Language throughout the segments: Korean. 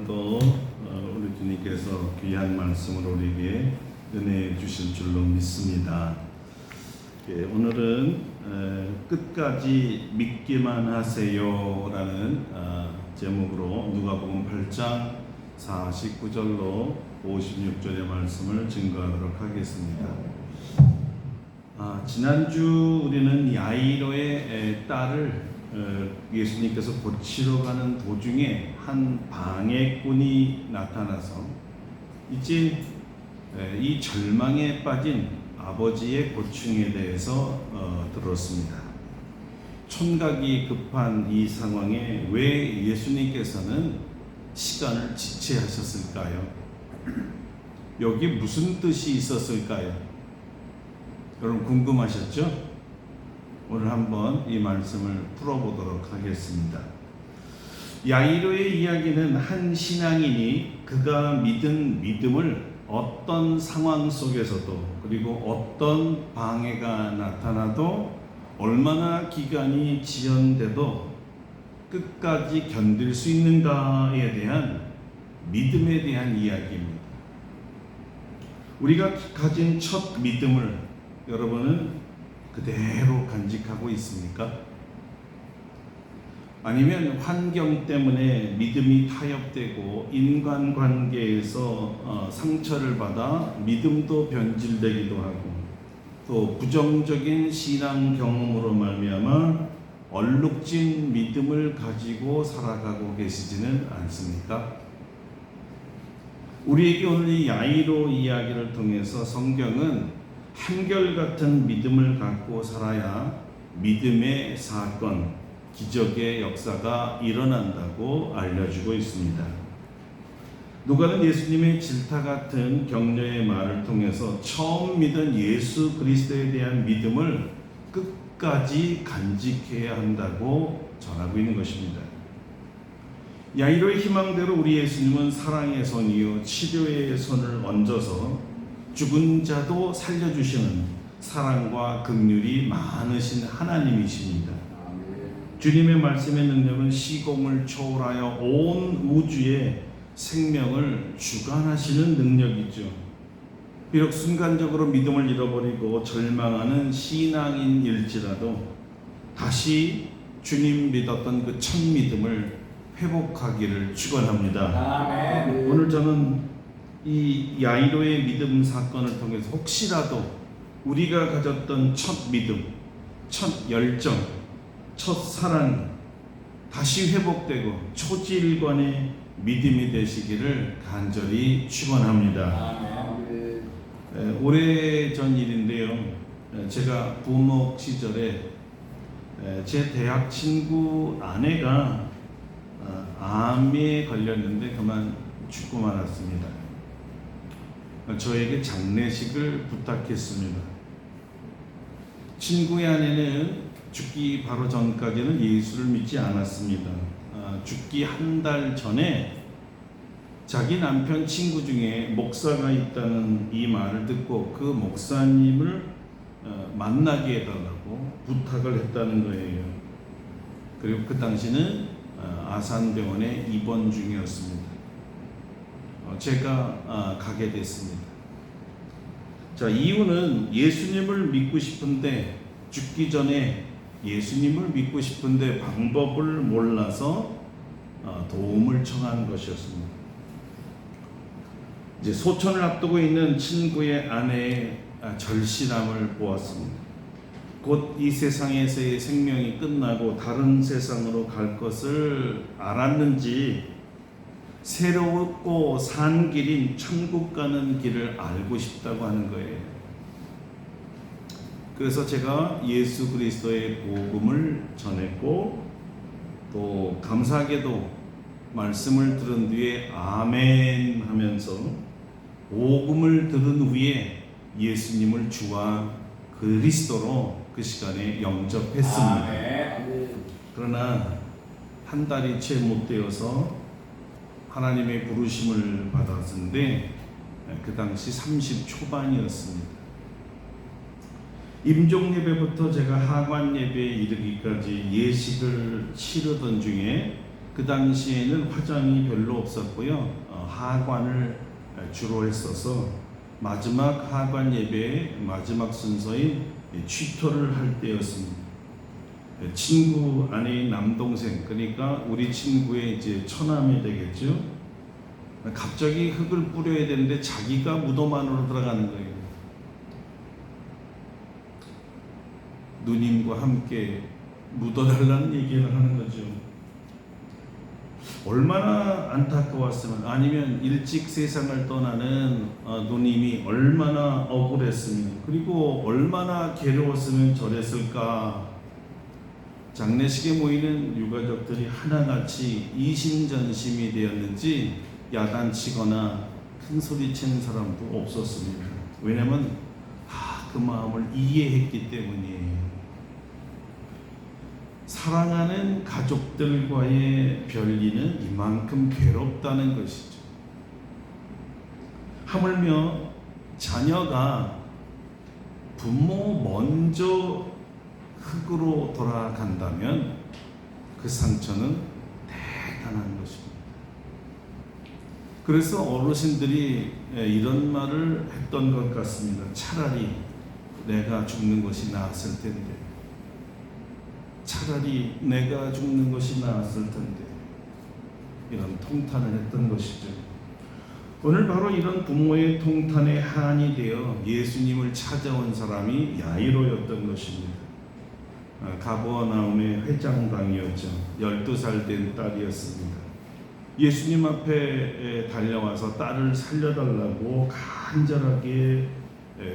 오늘도 우리 주님께서 귀한 말씀으로 우리에게 은혜 주실 줄로 믿습니다. 오늘은 끝까지 믿기만 하세요라는 제목으로 누가복음 8장 49절로 56절의 말씀을 증거하도록 하겠습니다. 지난주 우리는 야이로의 딸을 예수님께서 고치러 가는 도중에 한 방해꾼이 나타나서 이제 이 절망에 빠진 아버지의 고충에 대해서 들었습니다. 촌각이 급한 이 상황에 왜 예수님께서는 시간을 지체하셨을까요? 여기 무슨 뜻이 있었을까요? 여러분 궁금하셨죠? 오늘 한번 이 말씀을 풀어보도록 하겠습니다. 야이로의 이야기는 한 신앙인이 그가 믿은 믿음을 어떤 상황 속에서도 그리고 어떤 방해가 나타나도 얼마나 기간이 지연돼도 끝까지 견딜 수 있는가에 대한 믿음에 대한 이야기입니다. 우리가 가진 첫 믿음을 여러분은 그대로 간직하고 있습니까? 아니면 환경 때문에 믿음이 타협되고 인간관계에서 상처를 받아 믿음도 변질되기도 하고 또 부정적인 신앙 경험으로 말미암아 얼룩진 믿음을 가지고 살아가고 계시지는 않습니까? 우리에게 오늘 이 야이로 이야기를 통해서 성경은 한결같은 믿음을 갖고 살아야 믿음의 사건, 기적의 역사가 일어난다고 알려주고 있습니다. 누가는 예수님의 질타 같은 격려의 말을 통해서 처음 믿은 예수 그리스도에 대한 믿음을 끝까지 간직해야 한다고 전하고 있는 것입니다. 야이로의 희망대로 우리 예수님은 사랑의 손이요 치료의 손을 얹어서 죽은 자도 살려주시는 사랑과 긍휼이 많으신 하나님이십니다. 주님의 말씀의 능력은 시공을 초월하여 온 우주의 생명을 주관하시는 능력이죠. 비록 순간적으로 믿음을 잃어버리고 절망하는 신앙인일지라도 다시 주님 믿었던 그 첫 믿음을 회복하기를 축원합니다. 오늘 저는 이 야이로의 믿음 사건을 통해서 혹시라도 우리가 가졌던 첫 믿음, 첫 열정, 첫 사랑 다시 회복되고 초질관의 믿음이 되시기를 간절히 축원합니다. 오래전 일인데요. 제가 부목 시절에 제 대학 친구 아내가 암에 걸렸는데 그만 죽고 말았습니다. 저에게 장례식을 부탁했습니다. 친구의 아내는 죽기 바로 전까지는 예수를 믿지 않았습니다. 죽기 한 달 전에 자기 남편 친구 중에 목사가 있다는 이 말을 듣고 그 목사님을 만나게 해달라고 부탁을 했다는 거예요. 그리고 그 당시는 아산병원에 입원 중이었습니다. 제가 가게 됐습니다. 자, 이유는 예수님을 믿고 싶은데 죽기 전에 예수님을 믿고 싶은데 방법을 몰라서 도움을 청한 것이었습니다. 이제 소천을 앞두고 있는 친구의 아내의 절실함을 보았습니다. 곧 이 세상에서의 생명이 끝나고 다른 세상으로 갈 것을 알았는지 새롭고 산 길인 천국 가는 길을 알고 싶다고 하는 거예요. 그래서 제가 예수 그리스도의 복음을 전했고 또 감사하게도 말씀을 들은 뒤에 아멘 하면서 복음을 들은 후에 예수님을 주와 그리스도로 그 시간에 영접했습니다. 그러나 한 달이 채 못 되어서 하나님의 부르심을 받았는데 그 당시 30 초반이었습니다. 임종 예배부터 제가 하관 예배에 이르기까지 예식을 치르던 중에 그 당시에는 화장이 별로 없었고요. 하관을 주로 했어서 마지막 하관 예배의 마지막 순서인 취토를 할 때였습니다. 친구 아내인 남동생, 그러니까 우리 친구의 이제 처남이 되겠죠. 갑자기 흙을 뿌려야 되는데 자기가 무덤 안으로 들어가는 거예요. 누님과 함께 묻어달라는 얘기를 하는 거죠. 얼마나 안타까웠으면, 아니면 일찍 세상을 떠나는 누님이 얼마나 억울했으면, 그리고 얼마나 괴로웠으면 저랬을까. 장례식에 모이는 유가족들이 하나같이 이심전심이 되었는지 야단치거나 큰소리치는 사람도 없었습니다. 왜냐하면 그 마음을 이해했기 때문이에요. 사랑하는 가족들과의 별리는 이만큼 괴롭다는 것이죠. 하물며 자녀가 부모 먼저 흙으로 돌아간다면 그 상처는 대단한 것입니다. 그래서 어르신들이 이런 말을 했던 것 같습니다. 차라리 내가 죽는 것이 나았을 텐데, 차라리 내가 죽는 것이 나았을 텐데, 이런 통탄을 했던 것이죠. 오늘 바로 이런 부모의 통탄에 한이 되어 예수님을 찾아온 사람이 야이로였던 것입니다. 가버나움의 회장당이었죠. 12살 된 딸이었습니다. 예수님 앞에 달려와서 딸을 살려달라고 간절하게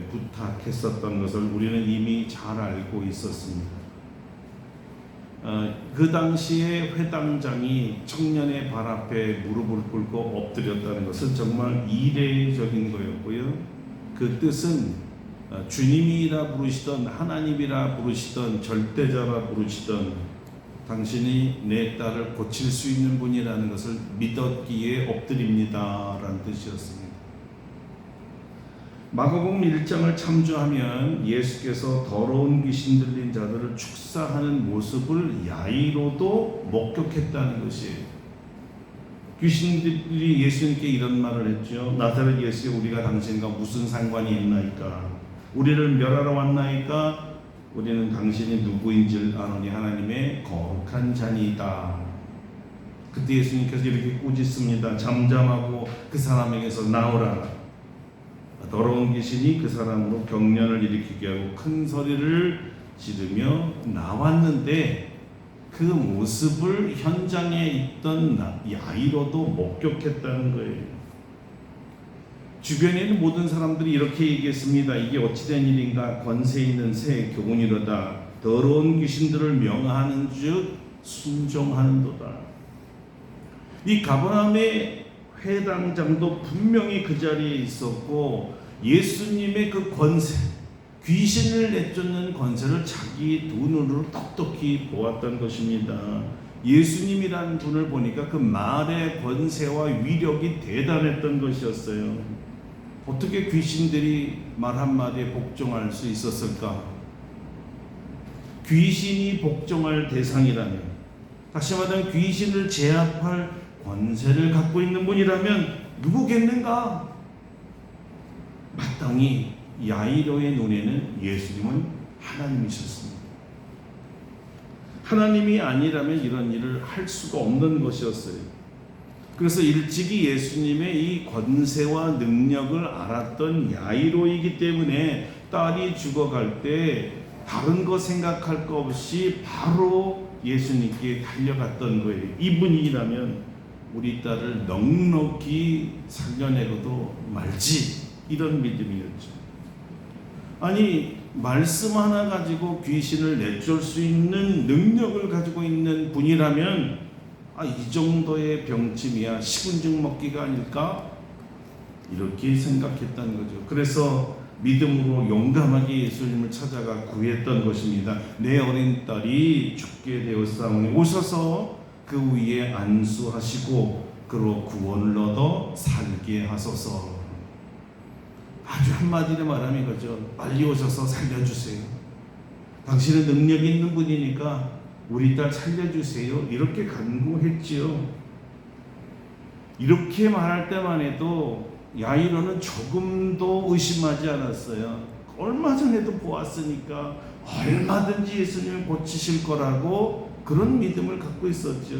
부탁했었던 것을 우리는 이미 잘 알고 있었습니다. 그 당시에 회당장이 청년의 발 앞에 무릎을 꿇고 엎드렸다는 것은 정말 이례적인 거였고요. 그 뜻은 주님이라 부르시던, 하나님이라 부르시던, 절대자라 부르시던 당신이 내 딸을 고칠 수 있는 분이라는 것을 믿었기에 엎드립니다 라는 뜻이었습니다. 마가복음 1장을 참조하면 예수께서 더러운 귀신 들린 자들을 축사하는 모습을 야이로도 목격했다는 것이에요. 귀신들이 예수님께 이런 말을 했죠. 나사렛 예수여, 우리가 당신과 무슨 상관이 있나이까? 우리를 멸하러 왔나이까? 우리는 당신이 누구인지를 아노니 하나님의 거룩한 자니이다. 그때 예수님께서 이렇게 꾸짖습니다. 잠잠하고 그 사람에게서 나오라. 더러운 귀신이 그 사람으로 경련을 일으키게 하고 큰 소리를 지르며 나왔는데, 그 모습을 현장에 있던 야이로도 목격했다는 거예요. 주변에 있는 모든 사람들이 이렇게 얘기했습니다. 이게 어찌된 일인가? 권세 있는 새 교훈이로다. 더러운 귀신들을 명하는 즉 순종하는도다. 이 가버나움의 회당장도 분명히 그 자리에 있었고, 예수님의 그 권세, 귀신을 내쫓는 권세를 자기 눈으로 똑똑히 보았던 것입니다. 예수님이라는 분을 보니까 그 말의 권세와 위력이 대단했던 것이었어요. 어떻게 귀신들이 말 한마디에 복종할 수 있었을까? 귀신이 복종할 대상이라면, 다시 말하면 귀신을 제압할 권세를 갖고 있는 분이라면 누구겠는가? 마땅히 야이로의 눈에는 예수님은 하나님이셨습니다. 하나님이 아니라면 이런 일을 할 수가 없는 것이었어요. 그래서 일찍이 예수님의 이 권세와 능력을 알았던 야이로이기 때문에 딸이 죽어갈 때 다른 거 생각할 거 없이 바로 예수님께 달려갔던 거예요. 이분이라면 우리 딸을 넉넉히 살려내고도 말지, 이런 믿음이었죠. 아니, 말씀 하나 가지고 귀신을 내쫓을 수 있는 능력을 가지고 있는 분이라면 이 정도의 병침이야 식은죽 먹기가 아닐까? 이렇게 생각했다는 거죠. 그래서 믿음으로 용감하게 예수님을 찾아가 구했던 것입니다. 내 어린 딸이 죽게 되었사오니 오셔서 그 위에 안수하시고 그로 구원을 얻어 살게 하소서. 아주 한마디로 말하면 이거죠. 빨리 오셔서 살려주세요. 당신은 능력이 있는 분이니까 우리 딸 살려주세요. 이렇게 간구했지요. 이렇게 말할 때만 해도 야이로는 조금도 의심하지 않았어요. 얼마 전에도 보았으니까 얼마든지 예수님을 고치실 거라고 그런 믿음을 갖고 있었죠.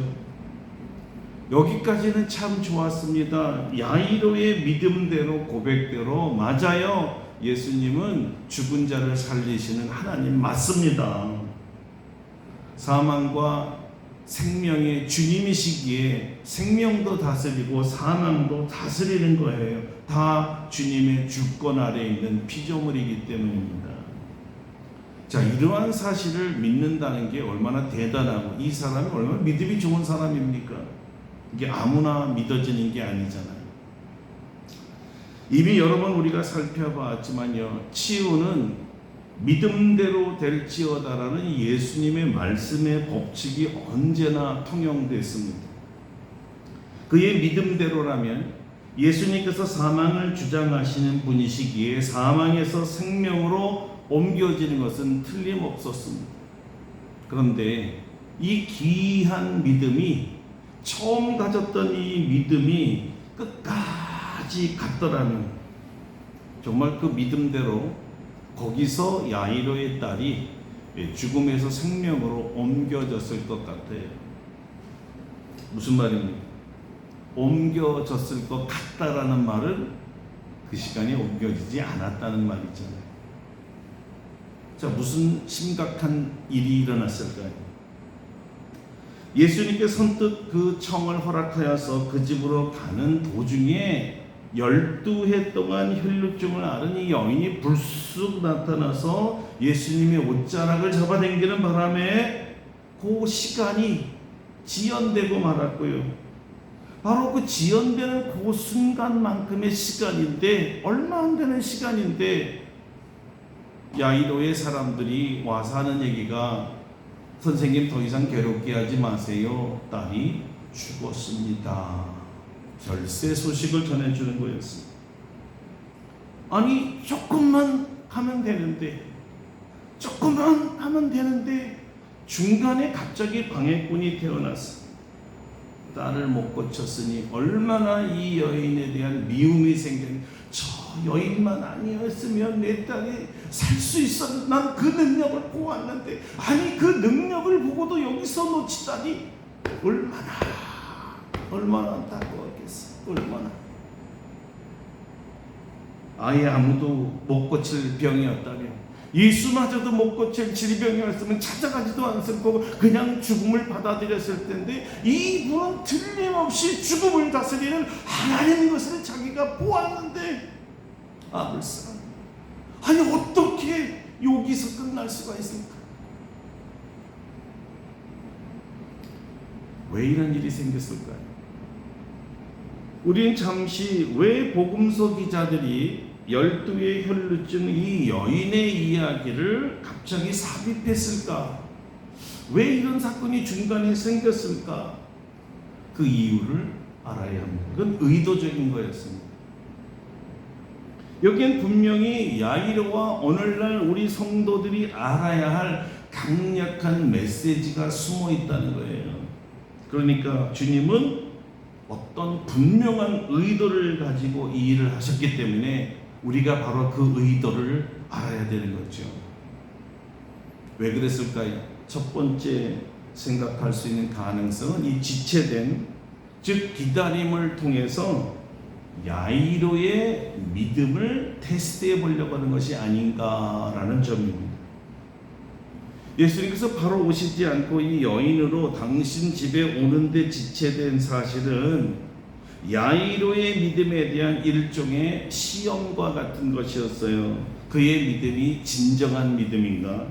여기까지는 참 좋았습니다. 야이로의 믿음대로, 고백대로, 맞아요, 예수님은 죽은 자를 살리시는 하나님 맞습니다. 사망과 생명의 주님이시기에 생명도 다스리고 사망도 다스리는 거예요. 다 주님의 주권 아래에 있는 피조물이기 때문입니다. 자, 이러한 사실을 믿는다는 게 얼마나 대단하고 이 사람이 얼마나 믿음이 좋은 사람입니까? 이게 아무나 믿어지는 게 아니잖아요. 이미 여러 번 우리가 살펴봤지만요, 치유는 믿음대로 될지어다라는 예수님의 말씀의 법칙이 언제나 통용됐습니다. 그의 믿음대로라면 예수님께서 사망을 주장하시는 분이시기에 사망에서 생명으로 옮겨지는 것은 틀림없었습니다. 그런데 이 귀한 믿음이, 처음 가졌던 이 믿음이 끝까지 갔더라면 정말 그 믿음대로 거기서 야이로의 딸이 죽음에서 생명으로 옮겨졌을 것 같아요. 무슨 말입니까? 옮겨졌을 것 같다라는 말은 그 시간에 옮겨지지 않았다는 말이잖아요. 자, 무슨 심각한 일이 일어났을까요? 예수님께 선뜻 그 청을 허락하여서 그 집으로 가는 도중에 12해 동안 혈루증을 앓은 이 여인이 불쑥 나타나서 예수님의 옷자락을 잡아당기는 바람에 그 시간이 지연되고 말았고요. 바로 그 지연되는 그 순간만큼의 시간인데, 얼마 안 되는 시간인데 야이로의 사람들이 와서 하는 얘기가, 선생님 더 이상 괴롭게 하지 마세요, 딸이 죽었습니다. 별세 소식을 전해주는 거였습니다. 아니, 조금만 하면 되는데, 조금만 하면 되는데 중간에 갑자기 방해꾼이 태어났어. 딸을 못 고쳤으니 얼마나 이 여인에 대한 미움이 생겼니. 저 여인만 아니었으면 내 딸이 살 수 있었는데, 난 그 능력을 보았는데, 아니 그 능력을 보고도 여기서 놓치다니, 얼마나 안타까웠겠어. 얼마나. 아예 아무도 못 고칠 병이었다면, 예수마저도 못 고칠 질병이었으면 찾아가지도 않았을 거고 그냥 죽음을 받아들였을 텐데, 이분은 틀림없이 죽음을 다스리는 하나님인 것을 자기가 보았는데, 불쌍. 아니 어떻게 여기서 끝날 수가 있습니까? 왜 이런 일이 생겼을까요? 우리는 잠시 왜 복음서 기자들이 12의 혈루증 이 여인의 이야기를 갑자기 삽입했을까? 왜 이런 사건이 중간에 생겼을까? 그 이유를 알아야 합니다. 그건 의도적인 거였습니다. 여기엔 분명히 야이로와 오늘날 우리 성도들이 알아야 할 강력한 메시지가 숨어 있다는 거예요. 그러니까 주님은 어떤 분명한 의도를 가지고 이 일을 하셨기 때문에 우리가 바로 그 의도를 알아야 되는 거죠. 왜 그랬을까요? 첫 번째 생각할 수 있는 가능성은 이 지체된, 즉 기다림을 통해서 야이로의 믿음을 테스트해 보려고 하는 것이 아닌가라는 점입니다. 예수님께서 바로 오시지 않고 이 여인으로 당신 집에 오는데 지체된 사실은 야이로의 믿음에 대한 일종의 시험과 같은 것이었어요. 그의 믿음이 진정한 믿음인가?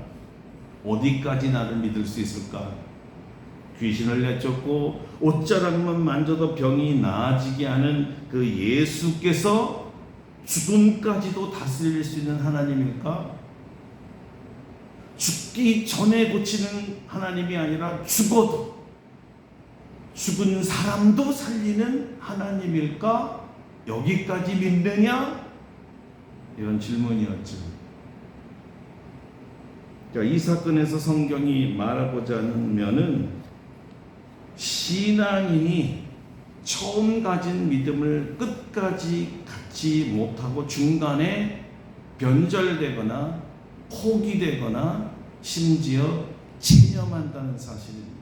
어디까지 나를 믿을 수 있을까? 귀신을 내쫓고 옷자락만 만져도 병이 나아지게 하는 그 예수께서 죽음까지도 다스릴 수 있는 하나님일까? 죽기 전에 고치는 하나님이 아니라 죽어도, 죽은 사람도 살리는 하나님일까? 여기까지 믿느냐? 이런 질문이었죠. 자, 이 사건에서 성경이 말하고자 하는 면은 신앙인이 처음 가진 믿음을 끝까지 갖지 못하고 중간에 변절되거나 포기되거나 심지어 체념한다는 사실입니다.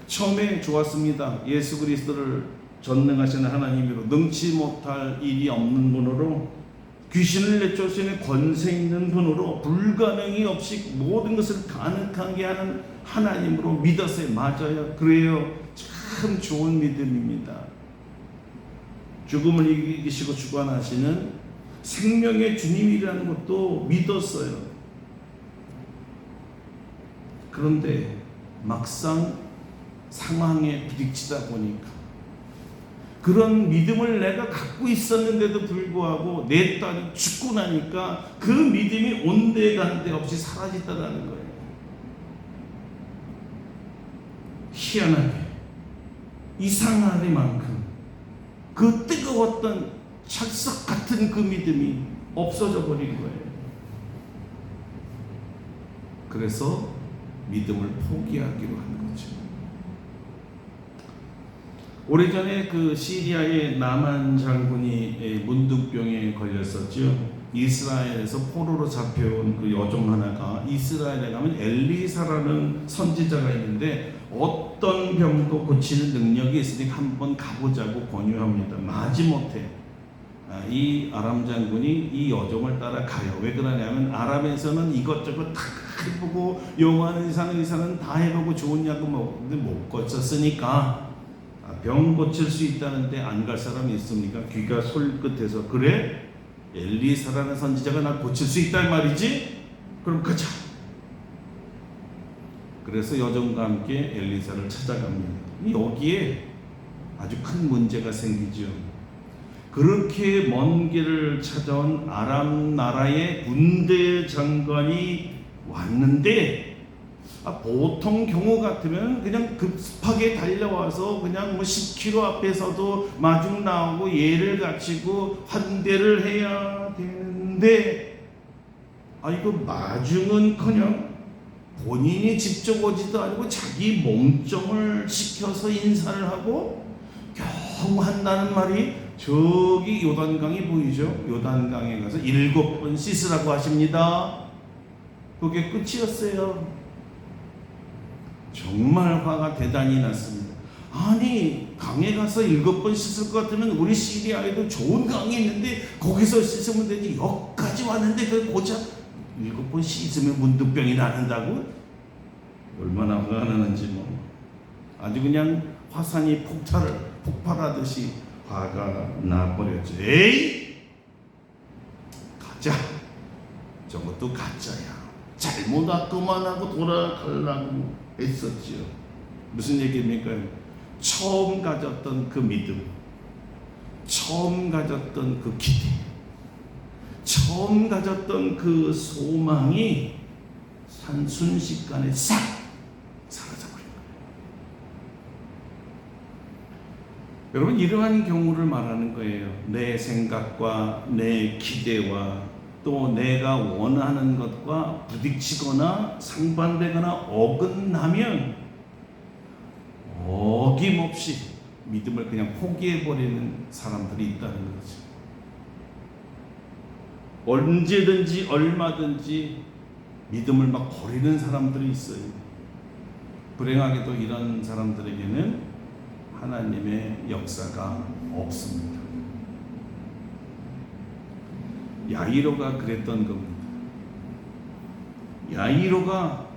처음에 좋았습니다. 예수 그리스도를 전능하신 하나님으로 능치 못할 일이 없는 분으로 귀신을 내쫓을 수 있는 권세 있는 분으로 불가능이 없이 모든 것을 가능하게 하는 하나님으로 믿었어요. 맞아요. 그래요. 참 좋은 믿음입니다. 죽음을 이기시고 주관하시는 생명의 주님이라는 것도 믿었어요. 그런데 막상 상황에 부딪히다 보니까 그런 믿음을 내가 갖고 있었는데도 불구하고 내 딸이 죽고 나니까 그 믿음이 온데간데 없이 사라졌다는 거예요. 희한하게 이상하리만큼 그 뜨거웠던 찰석 같은 그 믿음이 없어져 버린 거예요. 그래서 믿음을 포기하기로 한 거죠. 오래전에 그 시리아의 나만 장군이 문둥병에 걸렸었죠. 이스라엘에서 포로로 잡혀온 그 여종 하나가 이스라엘에 가면 엘리사라는 선지자가 있는데 어떤 병도 고치는 능력이 있으니까 한번 가보자고 권유합니다. 마지못해 이 아람 장군이 이 여종을 따라가요. 왜 그러냐면 아람에서는 이것저것 다 해보고 영화는 의사는 다 해보고 좋은 약을 먹는데 못 고쳤으니까 병 고칠 수 있다는데 안 갈 사람이 있습니까? 귀가 솔깃해서 그래? 엘리사라는 선지자가 나 고칠 수 있단 말이지? 그럼 가자. 그래서 여종과 함께 엘리사를 찾아갑니다. 여기에 아주 큰 문제가 생기죠. 그렇게 먼 길을 찾아온 아람 나라의 군대 장관이 왔는데 보통 경우 같으면 그냥 급하게 달려와서 그냥 10km 앞에서도 마중 나오고 예를 갖추고 환대를 해야 되는데 이거 마중은커녕 본인이 직접 오지도 않고 자기 몸종을 시켜서 인사를 하고 겨우 한다는 말이 저기 요단강이 보이죠? 요단강에 가서 7번 씻으라고 하십니다. 그게 끝이었어요. 정말 화가 대단히 났습니다. 아니 강에 가서 7번 씻을 것 같으면 우리 시리아에도 좋은 강이 있는데 거기서 씻으면 되지. 여기까지 왔는데 그 고작 7번 씻으면 문둥병이 나는다고? 얼마나 화가 나는지 아주 그냥 화산이 폭발하듯이 화가 나버렸죠. 에이! 가짜! 저것도 가짜야. 잘못 그만하고 돌아가려고 했었지요. 무슨 얘기입니까? 처음 가졌던 그 믿음, 처음 가졌던 그 기대, 처음 가졌던 그 소망이 순식간에 싹 사라져버린 거예요. 여러분, 이러한 경우를 말하는 거예요. 내 생각과 내 기대와 또 내가 원하는 것과 부딪히거나 상반되거나 어긋나면 어김없이 믿음을 그냥 포기해버리는 사람들이 있다는 거죠. 언제든지 얼마든지 믿음을 막 버리는 사람들이 있어요. 불행하게도 이런 사람들에게는 하나님의 역사가 없습니다. 야이로가 그랬던 겁니다. 야이로가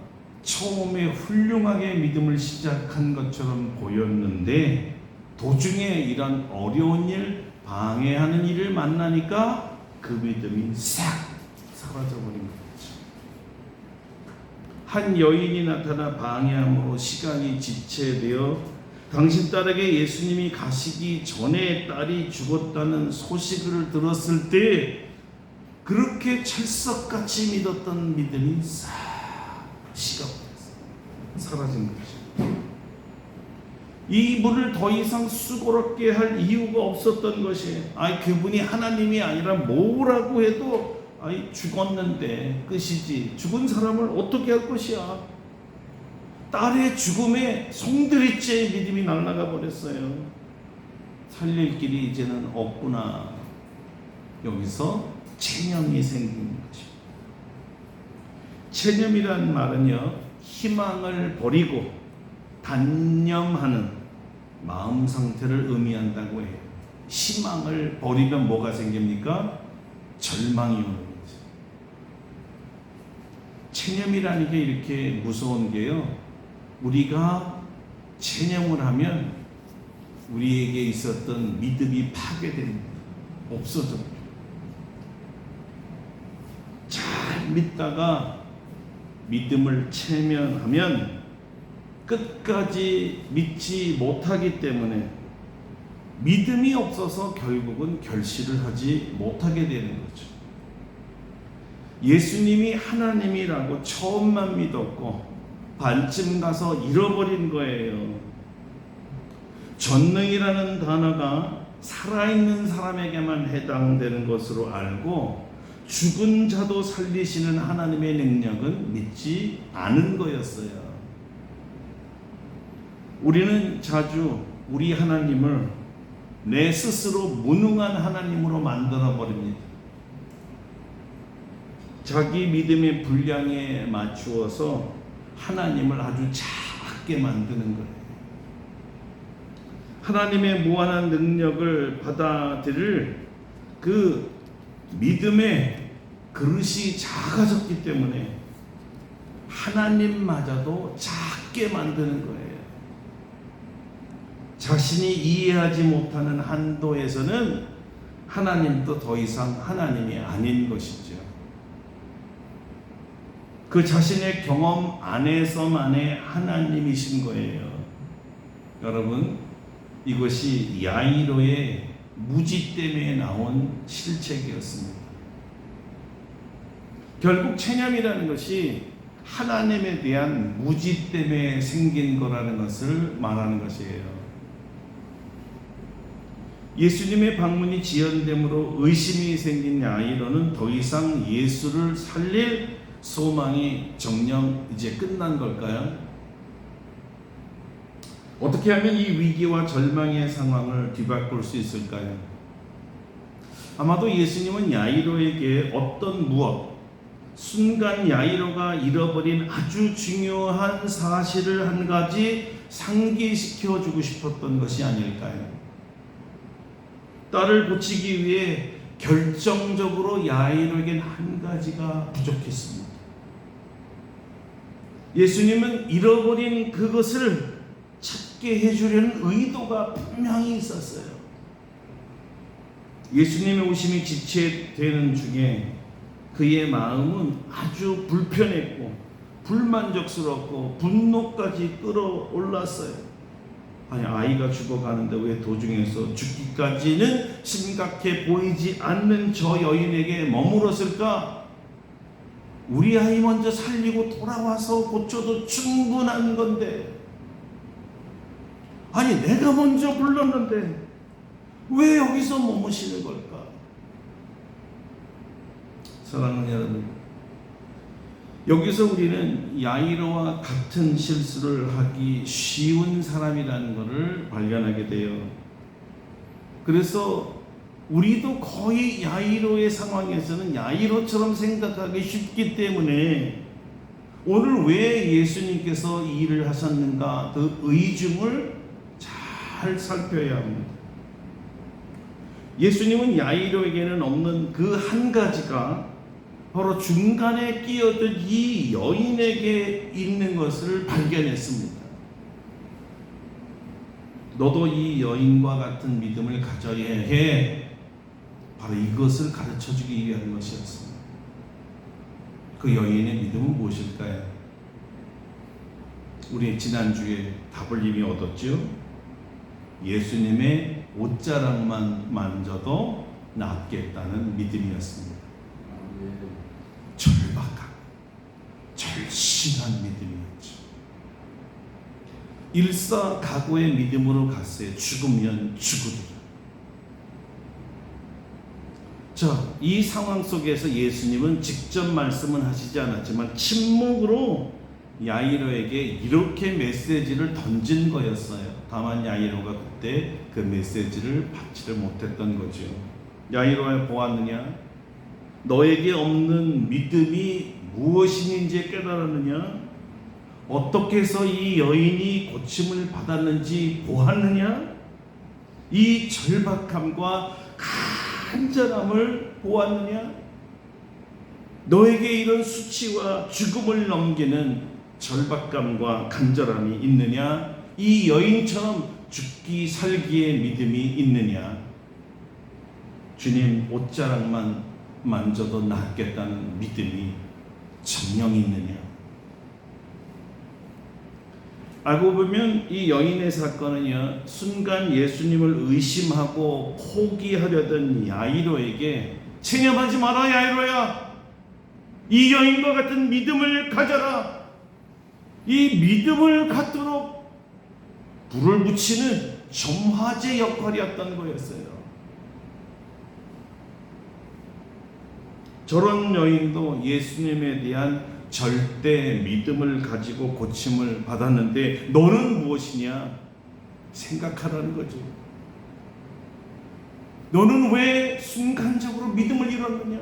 처음에 훌륭하게 믿음을 시작한 것처럼 보였는데 도중에 이런 어려운 일, 방해하는 일을 만나니까 그 믿음이 싹 사라져버린 거죠. 한 여인이 나타나 방해함으로 시간이 지체되어 당신 딸에게 예수님이 가시기 전에 딸이 죽었다는 소식을 들었을 때 그렇게 찰석같이 믿었던 믿음이 싹 식어버렸어요. 사라진 거죠. 이 분을 더 이상 수고롭게 할 이유가 없었던 것이에요. 그분이 하나님이 아니라 뭐라고 해도 아이 죽었는데 끝이지. 죽은 사람을 어떻게 할 것이야. 딸의 죽음에 송두리째 믿음이 날아가 버렸어요. 살릴 길이 이제는 없구나. 여기서 체념이 생긴 거죠. 체념이란 말은요, 희망을 버리고 단념하는 마음 상태를 의미한다고 해요. 희망을 버리면 뭐가 생깁니까? 절망이 오는 거죠. 체념이라는 게 이렇게 무서운 게요, 우리가 체념을 하면 우리에게 있었던 믿음이 파괴됩니다. 없어져요. 잘 믿다가 믿음을 체면하면 끝까지 믿지 못하기 때문에 믿음이 없어서 결국은 결실을 하지 못하게 되는 거죠. 예수님이 하나님이라고 처음만 믿었고 반쯤 가서 잃어버린 거예요. 전능이라는 단어가 살아있는 사람에게만 해당되는 것으로 알고 죽은 자도 살리시는 하나님의 능력은 믿지 않은 거였어요. 우리는 자주 우리 하나님을 내 스스로 무능한 하나님으로 만들어 버립니다. 자기 믿음의 분량에 맞추어서 하나님을 아주 작게 만드는 거예요. 하나님의 무한한 능력을 받아들일 그 믿음의 그릇이 작아졌기 때문에 하나님마저도 작게 만드는 거예요. 자신이 이해하지 못하는 한도에서는 하나님도 더 이상 하나님이 아닌 것이죠. 그 자신의 경험 안에서만의 하나님이신 거예요. 여러분, 이것이 야이로의 무지 때문에 나온 실책이었습니다. 결국 체념이라는 것이 하나님에 대한 무지 때문에 생긴 거라는 것을 말하는 것이에요. 예수님의 방문이 지연됨으로 의심이 생긴 야이로는 더 이상 예수를 살릴 소망이 정녕 이제 끝난 걸까요? 어떻게 하면 이 위기와 절망의 상황을 뒤바꿀 수 있을까요? 아마도 예수님은 야이로에게 어떤 무엇, 순간 야이로가 잃어버린 아주 중요한 사실을 한 가지 상기시켜 주고 싶었던 것이 아닐까요? 딸을 고치기 위해 결정적으로 야이로에겐 한 가지가 부족했습니다. 예수님은 잃어버린 그것을 찾게 해주려는 의도가 분명히 있었어요. 예수님의 오심이 지체되는 중에 그의 마음은 아주 불편했고 불만족스럽고 분노까지 끌어올랐어요. 아니, 아이가 죽어가는데 왜 도중에서 죽기까지는 심각해 보이지 않는 저 여인에게 머물었을까? 우리 아이 먼저 살리고 돌아와서 고쳐도 충분한 건데, 아니 내가 먼저 불렀는데 왜 여기서 머무시는 걸까? 사랑하는 여러분, 여기서 우리는 야이로와 같은 실수를 하기 쉬운 사람이라는 것을 발견하게 돼요. 그래서 우리도 거의 야이로의 상황에서는 야이로처럼 생각하기 쉽기 때문에 오늘 왜 예수님께서 이 일을 하셨는가, 그 의중을 잘 살펴야 합니다. 예수님은 야이로에게는 없는 그 한 가지가 바로 중간에 끼어든 이 여인에게 있는 것을 발견했습니다. 너도 이 여인과 같은 믿음을 가져야 해. 바로 이것을 가르쳐주기 위한 것이었습니다. 그 여인의 믿음은 무엇일까요? 우리 지난주에 답을 이미 얻었죠. 예수님의 옷자락만 만져도 낫겠다는 믿음이었습니다. 절박한, 절실한 믿음이었죠. 일사각오의 믿음으로 갔어요. 죽으면 죽으리라. 자, 이 상황 속에서 예수님은 직접 말씀은 하시지 않았지만 침묵으로 야이로에게 이렇게 메시지를 던진 거였어요. 다만 야이로가 그때 그 메시지를 받지를 못했던 거죠. 야이로야, 보았느냐? 너에게 없는 믿음이 무엇인지 깨달았느냐? 어떻게 해서 이 여인이 고침을 받았는지 보았느냐? 이 절박함과 간절함을 보았느냐? 너에게 이런 수치와 죽음을 넘기는 절박감과 간절함이 있느냐? 이 여인처럼 죽기 살기의 믿음이 있느냐? 주님 옷자락만 만져도 낫겠다는 믿음이 정녕 있느냐? 알고 보면 이 여인의 사건은요, 순간 예수님을 의심하고 포기하려던 야이로에게 체념하지 마라 야이로야, 이 여인과 같은 믿음을 가져라, 이 믿음을 갖도록 불을 붙이는 점화제 역할이었던 거였어요. 저런 여인도 예수님에 대한 절대 믿음을 가지고 고침을 받았는데 너는 무엇이냐? 생각하라는 거죠. 너는 왜 순간적으로 믿음을 잃었느냐?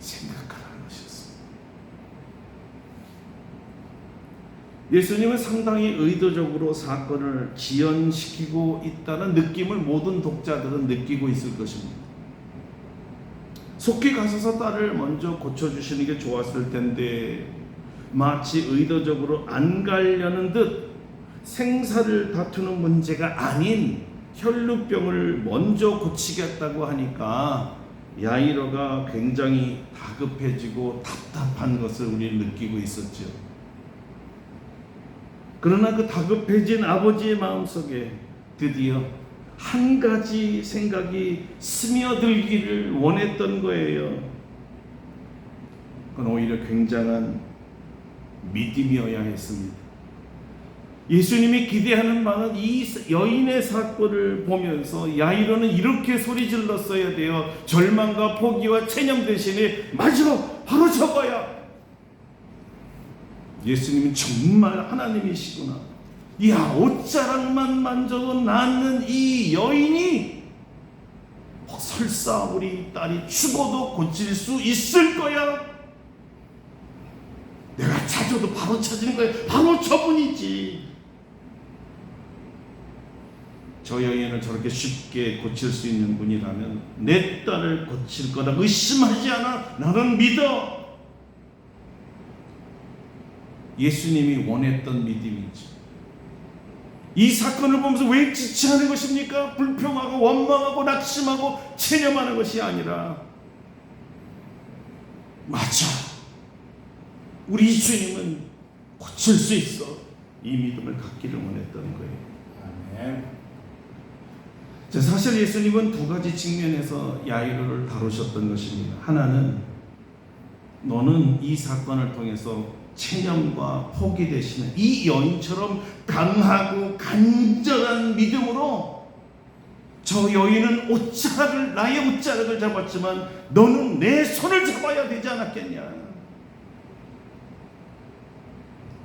생각하라는 것이었습니다. 예수님은 상당히 의도적으로 사건을 지연시키고 있다는 느낌을 모든 독자들은 느끼고 있을 것입니다. 속히 가셔서 딸을 먼저 고쳐주시는 게 좋았을 텐데 마치 의도적으로 안 가려는 듯 생사를 다투는 문제가 아닌 혈루병을 먼저 고치겠다고 하니까 야이로가 굉장히 다급해지고 답답한 것을 우리는 느끼고 있었죠. 그러나 그 다급해진 아버지의 마음속에 드디어 한 가지 생각이 스며들기를 원했던 거예요. 그건 오히려 굉장한 믿음이어야 했습니다. 예수님이 기대하는 바는 이 여인의 사건을 보면서 야이로는 이렇게 소리 질렀어야 돼요. 절망과 포기와 체념 대신에 맞아, 바로 저거야. 예수님은 정말 하나님이시구나. 야, 옷자락만 만져도 낫는 이 여인이 설사 우리 딸이 죽어도 고칠 수 있을 거야. 내가 찾아도 바로 찾는 거야. 바로 저분이지. 저 여인을 저렇게 쉽게 고칠 수 있는 분이라면 내 딸을 고칠 거다 의심하지 않아. 나는 믿어. 예수님이 원했던 믿음이지. 이 사건을 보면서 왜 지체하는 것입니까? 불평하고 원망하고 낙심하고 체념하는 것이 아니라 맞아, 우리 주님은 고칠 수 있어. 이 믿음을 갖기를 원했던 거예요. 아멘. 자, 사실 예수님은 두 가지 측면에서 야이로를 다루셨던 것입니다. 하나는 너는 이 사건을 통해서 체념과 포기 대신에 이 여인처럼 강하고 간절한 믿음으로 저 여인은 옷자락을, 나의 옷자락을 잡았지만 너는 내 손을 잡아야 되지 않았겠냐?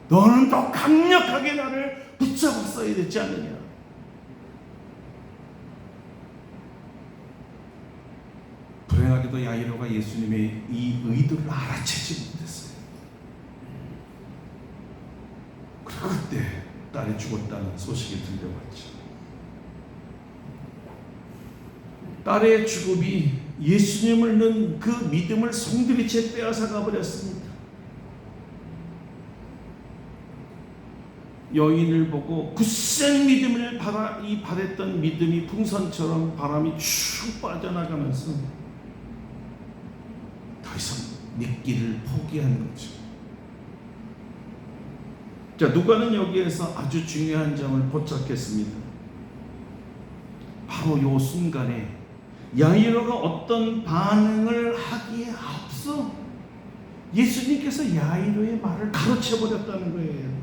너는 더 강력하게 나를 붙잡았어야 되지 않느냐? 불행하게도 야이로가 예수님의 이 의도를 알아채지 못했어요. 그때 딸이 죽었다는 소식이 들려왔죠. 딸의 죽음이 예수님을 넣은 그 믿음을 송두리째 빼앗아가 버렸습니다. 여인을 보고 굳센 믿음을 바랬던 믿음이 풍선처럼 바람이 쭉 빠져나가면서 더 이상 믿기를 포기한 거죠. 자, 누가는 여기에서 아주 중요한 점을 포착했습니다. 바로 요 순간에 야이로가 어떤 반응을 하기에 앞서 예수님께서 야이로의 말을 가로채 버렸다는 거예요.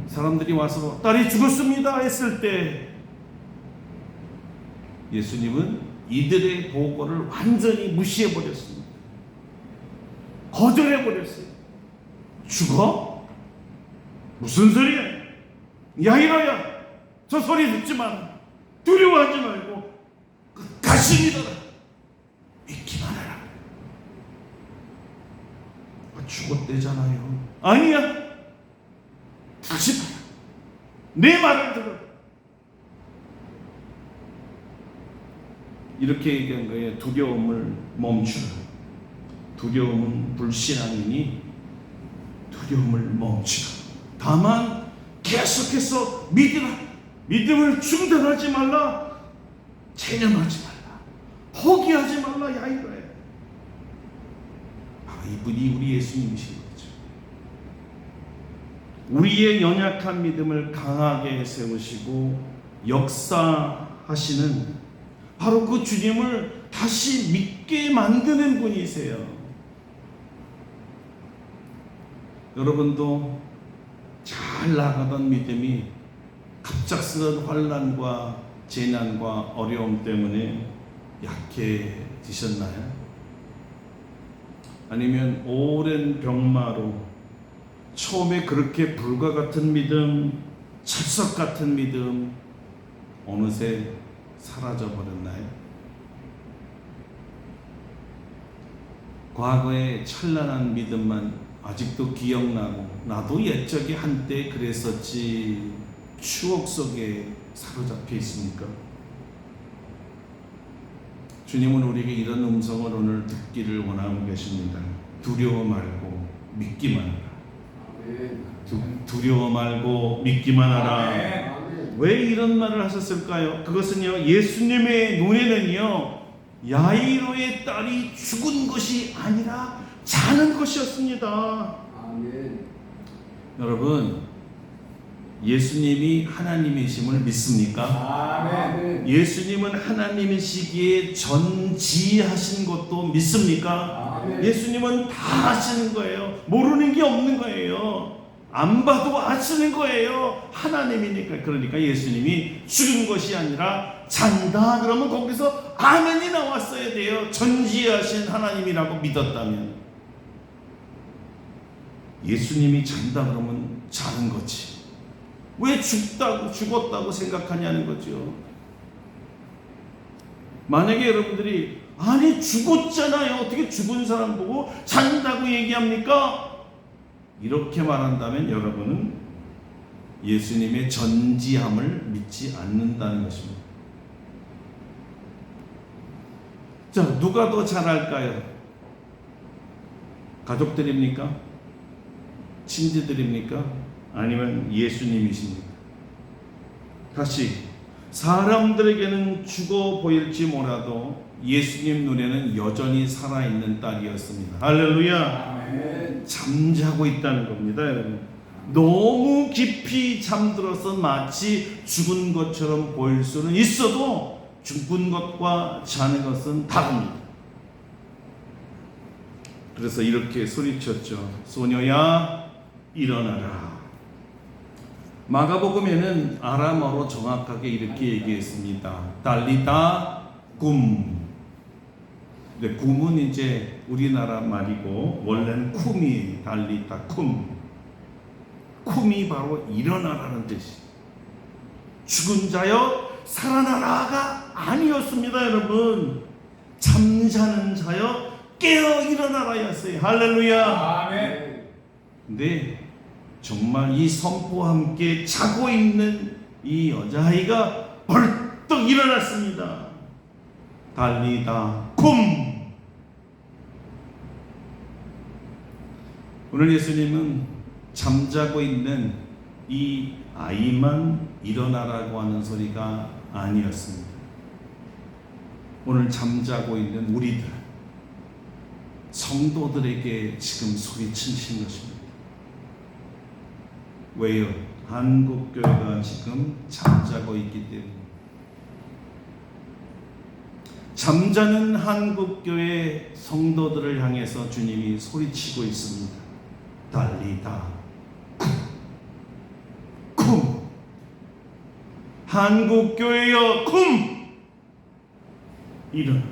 사람들이 와서 딸이 죽었습니다 했을 때 예수님은 이들의 보고를 완전히 무시해버렸습니다. 거절해버렸어요. 죽어? 무슨 소리야? 야이로야, 저 소리 듣지 마. 두려워하지 말고 끝까지 믿어라. 믿기만 해라. 죽었대잖아요. 아니야. 다시 봐라. 내 말을 들어라. 이렇게 얘기한 거예요. 두려움을 멈추라. 두려움은 불신앙이니 두려움을 멈추라. 다만 계속해서 믿으라. 믿음을 중단하지 말라. 체념하지 말라. 포기하지 말라. 야이로야. 이분이 우리 예수님이신 거죠. 우리의 연약한 믿음을 강하게 세우시고 역사하시는 바로 그 주님을 다시 믿게 만드는 분이세요. 여러분도 잘 나가던 믿음이 갑작스러운 환난과 재난과 어려움 때문에 약해지셨나요? 아니면 오랜 병마로 처음에 그렇게 불과 같은 믿음, 철석 같은 믿음 어느새 사라져 버렸나요? 과거의 찬란한 믿음만 아직도 기억나고 나도 옛적에 한때 그랬었지 추억 속에 사로잡혀 있습니까? 주님은 우리에게 이런 음성을 오늘 듣기를 원하고 계십니다. 두려워 말고 믿기만 하라. 두려워 말고 믿기만 하라. 왜 이런 말을 하셨을까요? 그것은요, 예수님의 눈에는요, 야이로의 딸이 죽은 것이 아니라 자는 것이었습니다. 아멘. 여러분, 예수님이 하나님이심을 믿습니까? 아멘. 예수님은 하나님이시기에 전지하신 것도 믿습니까? 아멘. 예수님은 다 아시는 거예요. 모르는 게 없는 거예요. 안 봐도 아시는 거예요. 하나님이니까. 그러니까 예수님이 죽은 것이 아니라 잔다 그러면 거기서 아멘이 나왔어야 돼요. 전지하신 하나님이라고 믿었다면. 예수님이 잔다 그러면 자는 거지. 왜 죽었다고 생각하냐는 거죠. 만약에 여러분들이 아니 죽었잖아요. 어떻게 죽은 사람 보고 잔다고 얘기합니까? 이렇게 말한다면 여러분은 예수님의 전지함을 믿지 않는다는 것입니다. 자, 누가 더 잘할까요? 가족들입니까? 친지들입니까? 아니면 예수님이십니까? 다시, 사람들에게는 죽어 보일지 몰라도 예수님 눈에는 여전히 살아있는 딸이었습니다. 할렐루야. 아멘. 잠자고 있다는 겁니다, 여러분. 너무 깊이 잠들어서 마치 죽은 것처럼 보일 수는 있어도 죽은 것과 자는 것은 다릅니다. 그래서 이렇게 소리쳤죠. 소녀야, 일어나라. 마가복음에는 아람어로 정확하게 이렇게 얘기했습니다. 달리다 굼. 근데 굼은 이제 우리나라 말이고 원래는 쿰이 달리다 쿰. 쿰이 바로 일어나라는 뜻이. 죽은 자여 살아나라가 아니었습니다, 여러분. 잠자는 자여 깨어 일어나라였어요. 할렐루야. 아멘. 근데 정말 이 선포와 함께 자고 있는 이 여자아이가 벌떡 일어났습니다. 달리다 쿰. 오늘 예수님은 잠자고 있는 이 아이만 일어나라고 하는 소리가 아니었습니다. 오늘 잠자고 있는 우리들, 성도들에게 지금 소리치신 것입니다. 왜요? 한국교회가 지금 잠자고 있기 때문에. 잠자는 한국교회 성도들을 향해서 주님이 소리치고 있습니다. 달리다 쿰. 한국교회여 쿰. 일어나라.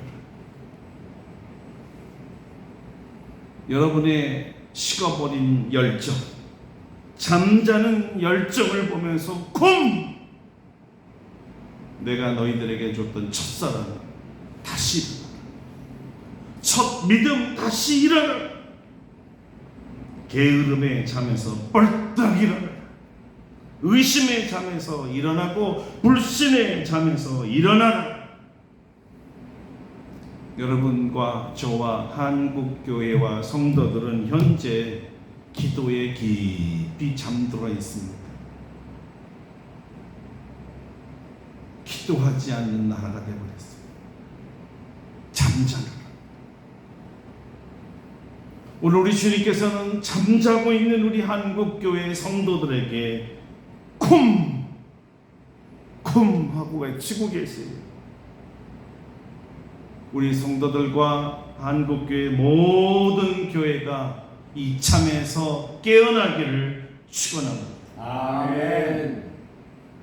여러분의 식어버린 열정, 잠자는 열정을 보면서 곰! 내가 너희들에게 줬던 첫사랑 다시 일어나라. 첫 믿음 다시 일어나라. 게으름의 잠에서 벌떡 일어나라. 의심의 잠에서 일어나고 불신의 잠에서 일어나라. 여러분과 저와 한국교회와 성도들은 현재 기도에 깊이 잠들어 있습니다. 기도하지 않는 나라가 되어버렸어요. 잠자라. 오늘 우리 주님께서는 잠자고 있는 우리 한국교회 성도들에게 쿰! 쿰! 하고 외치고 계세요. 우리 성도들과 한국교회 모든 교회가 이 잠에서 깨어나기를 축원합니다. 아멘.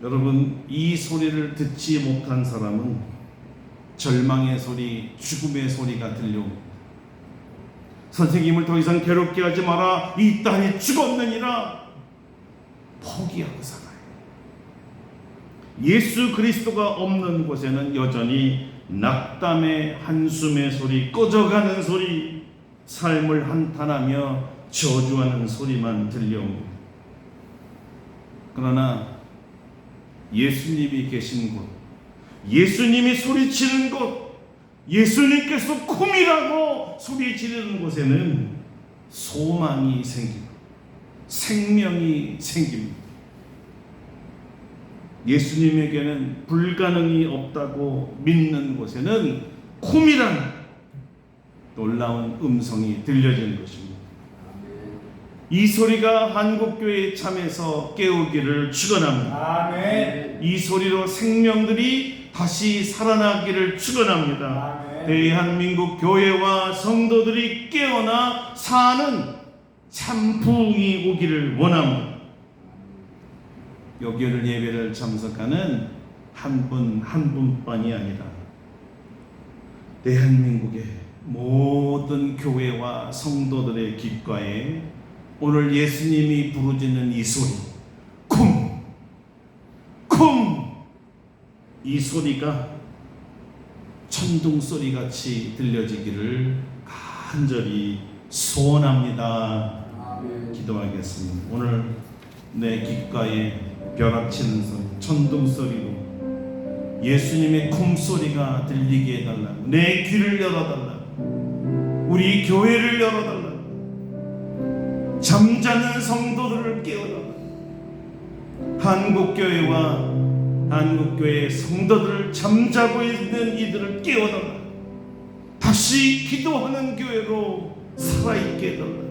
여러분, 이 소리를 듣지 못한 사람은 절망의 소리, 죽음의 소리가 들려옵니다. 선생님을 더 이상 괴롭게 하지 마라. 이 딸이 죽었느니라. 포기하고 살아요. 예수 그리스도가 없는 곳에는 여전히 낙담의 한숨의 소리, 꺼져가는 소리, 삶을 한탄하며 저주하는 소리만 들려옵니다. 그러나 예수님이 계신 곳, 예수님이 소리치는 곳, 예수님께서 쿰이라고 소리 지르는 곳에는 소망이 생기고 생명이 생깁니다. 예수님에게는 불가능이 없다고 믿는 곳에는 쿰이란 놀라운 음성이 들려지는 것입니다. 이 소리가 한국교회의 잠에서 깨우기를 축원합니다. 아멘. 이 소리로 생명들이 다시 살아나기를 축원합니다. 아멘. 대한민국 교회와 성도들이 깨어나 사는 참 부흥이 오기를 원합니다. 여기 오늘 예배를 참석하는 한 분 한 분뿐이 아니라 대한민국의 모든 교회와 성도들의 귓가에 오늘 예수님이 부르짖는 이 소리, 쿰! 쿰! 이 소리가 천둥 소리같이 들려지기를 간절히 소원합니다. 아멘. 기도하겠습니다. 오늘 내 귓가에 벼락치는 소리, 천둥 소리로 예수님의 쿰 소리가 들리게 해달라고, 내 귀를 열어달라고, 우리 교회를 열어달라고, 잠자는 성도들을 깨워달라고, 한국교회와 한국교회의 성도들을 잠자고 있는 이들을 깨워달라고, 다시 기도하는 교회로 살아있게 해달라고.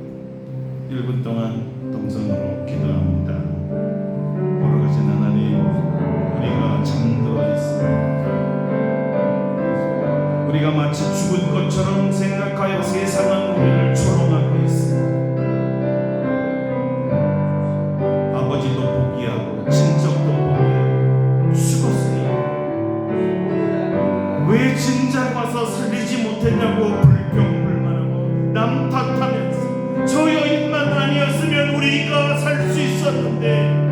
1분 동안 동성으로 기도합니다. 걸어가신 하나님, 우리가 잠들어 있습니다. 우리가 마치 죽은 것처럼 생각하여 세상은 우리를 조롱하고 있습니다. 아버지도 포기하고 친척도 포기하고 죽었으니 왜 진작 와서 살리지 못했냐고 불평불만하고 남 탓하면서 저 여인만 아니었으면 우리가 살 수 있었는데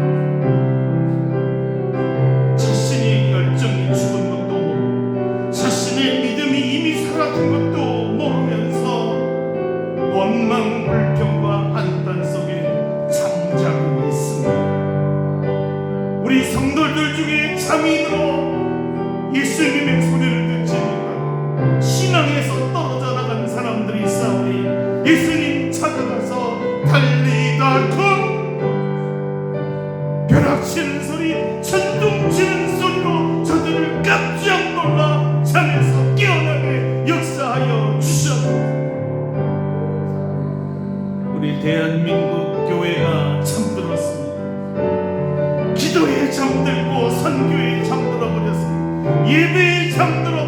자신의 열정이 죽은 것도 모르고 자신의 믿음이 이미 사라진 것도 모르면서 원망 불평과 한탄 속에 잠자고 있습니다. 우리 성도들 중에 잠이 들어 예수님의 소리를 듣지 못하고 신앙에서 떨어져 나간 사람들이 있사오니 예수님 찾아가서 달리다 쿵! 벼락치는 소리, 천둥 치는 소리로 저들을 깜짝 놀라 잠에서 깨어나게 역사하여 주셨습니다. 우리 대한민국 교회가 잠들었습니다. 기도에 잠들고 선교에 잠들어 버렸습니다. 예배에 잠들어